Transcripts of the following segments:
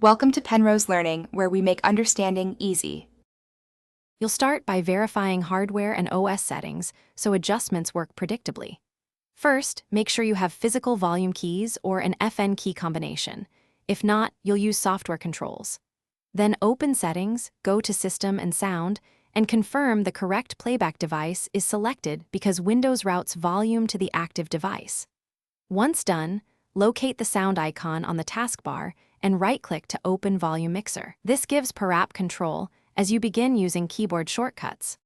Welcome to Penrose Learning, where we make understanding easy. You'll start by verifying hardware and OS settings so adjustments work predictably. First, make sure you have physical volume keys or an FN key combination. If not, you'll use software controls. Then open Settings, go to System and Sound, and confirm the correct playback device is selected because Windows routes volume to the active device. Once done, locate the sound icon on the taskbar and right-click to open Volume Mixer. This gives per app control as you begin using keyboard shortcuts.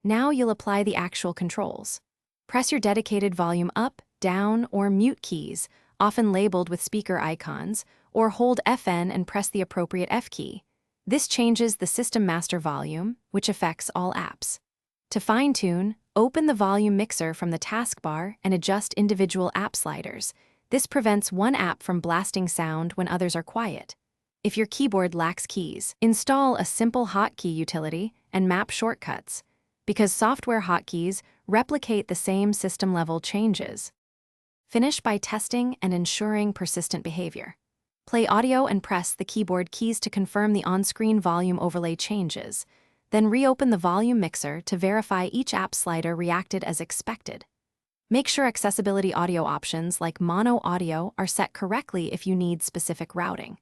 Now you'll apply the actual controls. Press your dedicated volume up, down, or mute keys, often labeled with speaker icons, or hold FN and press the appropriate F key. This changes the system master volume, which affects all apps. To fine-tune, open the volume mixer from the taskbar and adjust individual app sliders. This prevents one app from blasting sound when others are quiet. If your keyboard lacks keys, install a simple hotkey utility and map shortcuts, because software hotkeys replicate the same system-level changes. Finish by testing and ensuring persistent behavior. Play audio and press the keyboard keys to confirm the on-screen volume overlay changes. Then reopen the volume mixer to verify each app slider reacted as expected. Make sure accessibility audio options like mono audio are set correctly if you need specific routing.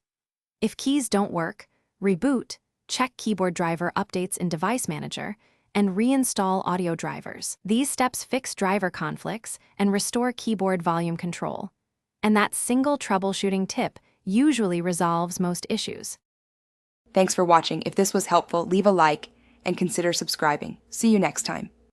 If keys don't work, reboot, check keyboard driver updates in Device Manager, and reinstall audio drivers. These steps fix driver conflicts and restore keyboard volume control. And that single troubleshooting tip usually resolves most issues. Thanks for watching. If this was helpful, leave a like and consider subscribing. See you next time.